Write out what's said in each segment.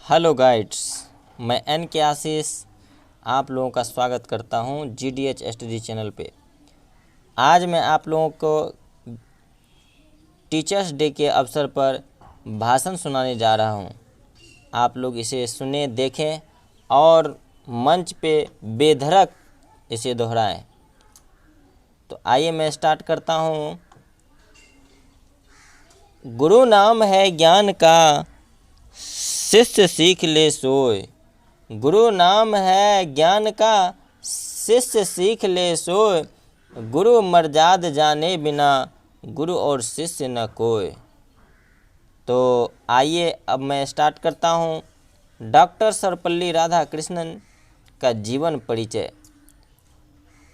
Hello guides, मैं N के आशीष आप लोगों का स्वागत करता हूं GDH स्टडी चैनल पे। आज मैं आप लोगों को टीचर्स डे के अवसर पर भाषण सुनाने जा रहा हूं। आप लोग इसे सुने, देखें और मंच पे बेधड़क इसे दोहराएं। तो आइए मैं स्टार्ट करता हूं। गुरु नाम है ज्ञान का, शिष्य सीख ले सोए। गुरु नाम है ज्ञान का, शिष्य सीख ले सोए। गुरु मर्याद जाने बिना, गुरु और शिष्य न कोय। तो आइए अब मैं स्टार्ट करता हूँ। डॉक्टर सर्वपल्ली राधाकृष्णन का जीवन परिचय।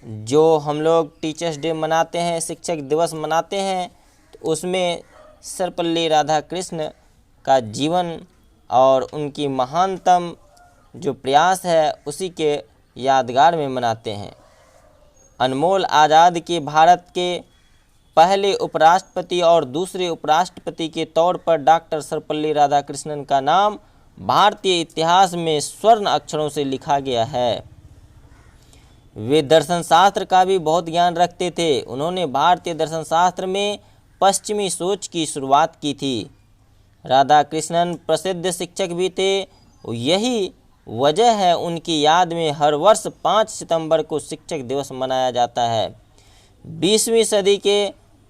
जो हम लोग टीचर्स डे मनाते हैं, शिक्षक दिवस मनाते हैं, तो उसमें सर्वपल्ली राधाकृष्ण का जीवन और उनकी महानतम जो प्रयास है उसी के यादगार में मनाते हैं। अनमोल आज़ाद के भारत के पहले उपराष्ट्रपति और दूसरे उपराष्ट्रपति के तौर पर डॉक्टर सर्वपल्ली राधाकृष्णन का नाम भारतीय इतिहास में स्वर्ण अक्षरों से लिखा गया है। वे दर्शन शास्त्र का भी बहुत ज्ञान रखते थे। उन्होंने भारतीय दर्शन शास्त्र में पश्चिमी सोच की शुरुआत की थी। राधाकृष्णन प्रसिद्ध शिक्षक भी थे। यही वजह है उनकी याद में हर वर्ष 5 सितंबर को शिक्षक दिवस मनाया जाता है। 20वीं सदी के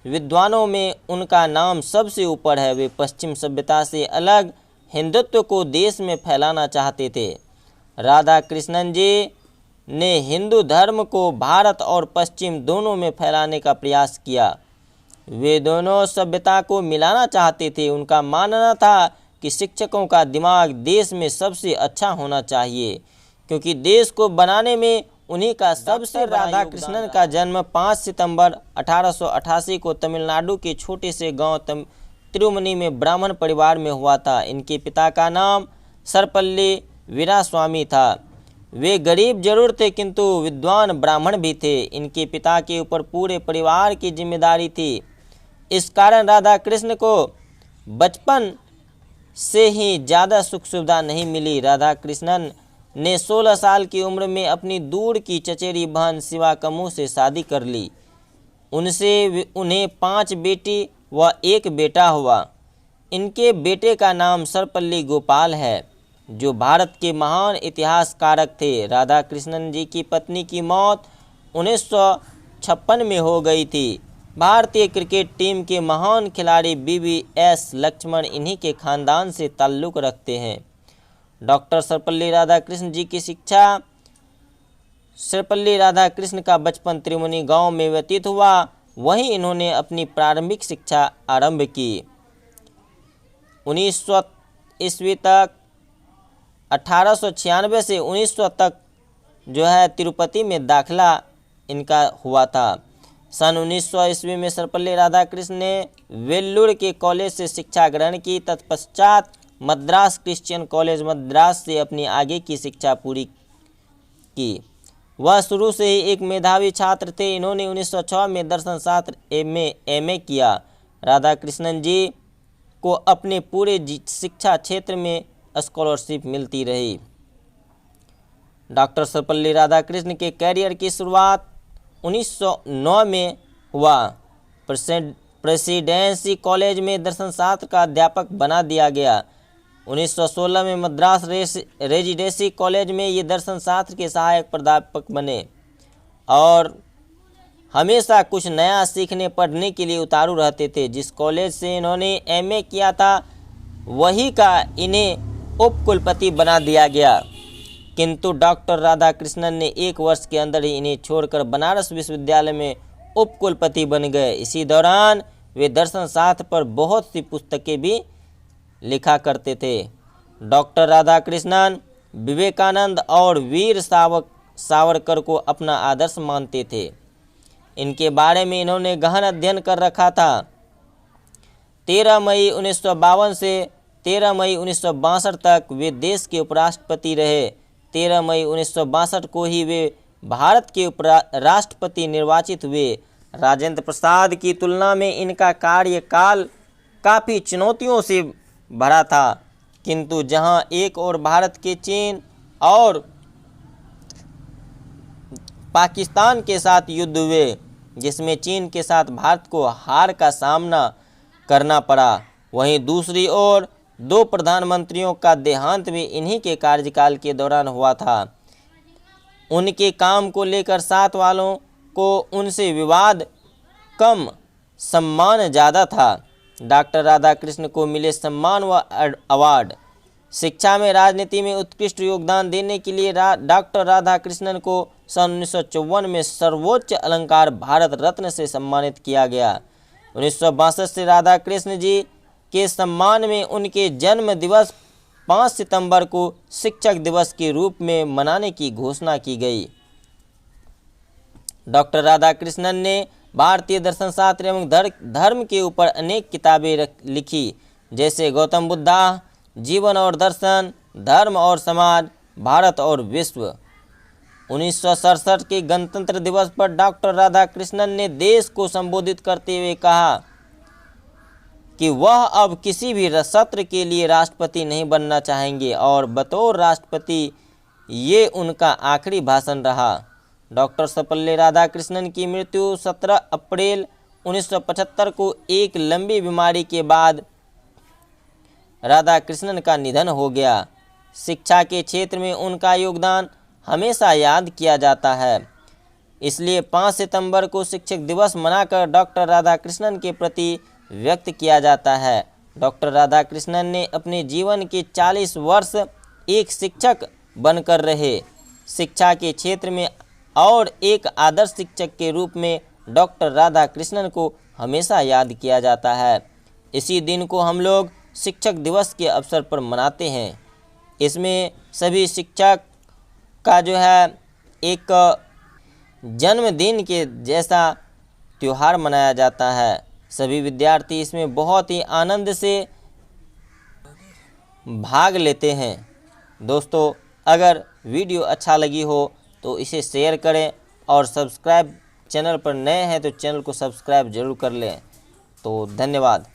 विद्वानों में उनका नाम सबसे ऊपर है। वे पश्चिम सभ्यता से अलग हिंदुत्व को देश में फैलाना चाहते थे। राधाकृष्णन जी ने हिंदू धर्म को भारत और पश्चिम दोनों में फैलाने का प्रयास किया। वे दोनों सभ्यता को मिलाना चाहते थे। उनका मानना था कि शिक्षकों का दिमाग देश में सबसे अच्छा होना चाहिए, क्योंकि देश को बनाने में उन्हीं का सबसे। राधाकृष्णन का जन्म 5 सितंबर 1888 को तमिलनाडु के छोटे से गांव तिरुमनी में ब्राह्मण परिवार में हुआ था। इनके पिता का नाम सर्वपल्ली वीरास्वामी था। वे गरीब जरूर थे किंतु विद्वान ब्राह्मण भी थे। इनके पिता के ऊपर पूरे परिवार की जिम्मेदारी थी। इस कारण राधाकृष्ण को बचपन से ही ज़्यादा सुख सुविधा नहीं मिली। राधाकृष्णन ने 16 साल की उम्र में अपनी दूर की चचेरी बहन शिवा कमू से शादी कर ली। उन्हें 5 बेटी व 1 बेटा हुआ। इनके बेटे का नाम सर्वपल्ली गोपाल है, जो भारत के महान इतिहासकारक थे। राधाकृष्णन जी की पत्नी की मौत 1956 में हो गई थी। भारतीय क्रिकेट टीम के महान खिलाड़ी BVS लक्ष्मण इन्हीं के खानदान से ताल्लुक़ रखते हैं। डॉक्टर सर्वपल्ली राधाकृष्ण जी की शिक्षा। सर्वपल्ली राधाकृष्ण का बचपन त्रिमुनी गांव में व्यतीत हुआ। वहीं इन्होंने अपनी प्रारंभिक शिक्षा आरंभ की। 1900 ईस्वी तक 1896 से 1900 तक जो है तिरुपति में दाखिला इनका हुआ था। सन 1900 ईस्वी में सर्वपल्ली राधाकृष्ण ने वेल्लूर के कॉलेज से शिक्षा ग्रहण की। तत्पश्चात मद्रास क्रिश्चियन कॉलेज मद्रास से अपनी आगे की शिक्षा पूरी की। वह शुरू से ही एक मेधावी छात्र थे। इन्होंने 1906 में दर्शन शास्त्र में MA किया। राधाकृष्णन जी को अपने पूरे शिक्षा क्षेत्र में स्कॉलरशिप मिलती रही। डॉक्टर सर्वपल्ली राधाकृष्ण के कैरियर की शुरुआत 1909 में हुआ। प्रेसिडेंसी कॉलेज में दर्शन शास्त्र का अध्यापक बना दिया गया। 1916 में मद्रास रेजिडेंसी कॉलेज में ये दर्शन शास्त्र के सहायक प्राध्यापक बने और हमेशा कुछ नया सीखने पढ़ने के लिए उतारू रहते थे। जिस कॉलेज से इन्होंने MA किया था वही का इन्हें उपकुलपति बना दिया गया, किंतु डॉक्टर राधाकृष्णन ने 1 वर्ष के अंदर ही इन्हें छोड़कर बनारस विश्वविद्यालय में उपकुलपति बन गए। इसी दौरान वे दर्शन शास्त्र पर बहुत सी पुस्तकें भी लिखा करते थे। डॉक्टर राधाकृष्णन विवेकानंद और वीर सावरकर को अपना आदर्श मानते थे। इनके बारे में इन्होंने गहन अध्ययन कर रखा था। 13 मई 1952 से 13 मई 1962 तक वे देश के उपराष्ट्रपति रहे। 13 मई 1962 को ही वे भारत के राष्ट्रपति निर्वाचित हुए। राजेंद्र प्रसाद की तुलना में इनका कार्यकाल काफ़ी चुनौतियों से भरा था। किंतु जहां एक ओर भारत के चीन और पाकिस्तान के साथ युद्ध हुए, जिसमें चीन के साथ भारत को हार का सामना करना पड़ा, वहीं दूसरी ओर 2 प्रधानमंत्रियों का देहांत भी इन्हीं के कार्यकाल के दौरान हुआ था। उनके काम को लेकर साथ वालों को उनसे विवाद कम, सम्मान ज़्यादा था। डॉक्टर राधाकृष्ण को मिले सम्मान व अवार्ड। शिक्षा में राजनीति में उत्कृष्ट योगदान देने के लिए डॉक्टर राधाकृष्णन को सन 1954 में सर्वोच्च अलंकार भारत रत्न से सम्मानित किया गया। 1962 से राधाकृष्ण जी के सम्मान में उनके जन्म दिवस 5 सितंबर को शिक्षक दिवस के रूप में मनाने की घोषणा की गई। डॉक्टर राधाकृष्णन ने भारतीय दर्शन शास्त्र एवं धर्म के ऊपर अनेक किताबें लिखी, जैसे गौतम बुद्धा, जीवन और दर्शन, धर्म और समाज, भारत और विश्व। 1967 के गणतंत्र दिवस पर डॉक्टर राधाकृष्णन ने देश को संबोधित करते हुए कहा कि वह अब किसी भी सत्र के लिए राष्ट्रपति नहीं बनना चाहेंगे और बतौर राष्ट्रपति ये उनका आखिरी भाषण रहा। डॉक्टर सर्वपल्ली राधाकृष्णन की मृत्यु 17 अप्रैल 1975 को एक लंबी बीमारी के बाद राधाकृष्णन का निधन हो गया। शिक्षा के क्षेत्र में उनका योगदान हमेशा याद किया जाता है। इसलिए 5 सितंबर को शिक्षक दिवस मनाकर डॉक्टर राधाकृष्णन के प्रति व्यक्त किया जाता है। डॉक्टर राधाकृष्णन ने अपने जीवन के 40 वर्ष एक शिक्षक बनकर रहे। शिक्षा के क्षेत्र में और एक आदर्श शिक्षक के रूप में डॉक्टर राधाकृष्णन को हमेशा याद किया जाता है। इसी दिन को हम लोग शिक्षक दिवस के अवसर पर मनाते हैं। इसमें सभी शिक्षक का जो है एक जन्मदिन के जैसा त्यौहार मनाया जाता है। सभी विद्यार्थी इसमें बहुत ही आनंद से भाग लेते हैं। दोस्तों, अगर वीडियो अच्छा लगी हो तो इसे शेयर करें और सब्सक्राइब, चैनल पर नए हैं तो चैनल को सब्सक्राइब जरूर कर लें। तो धन्यवाद।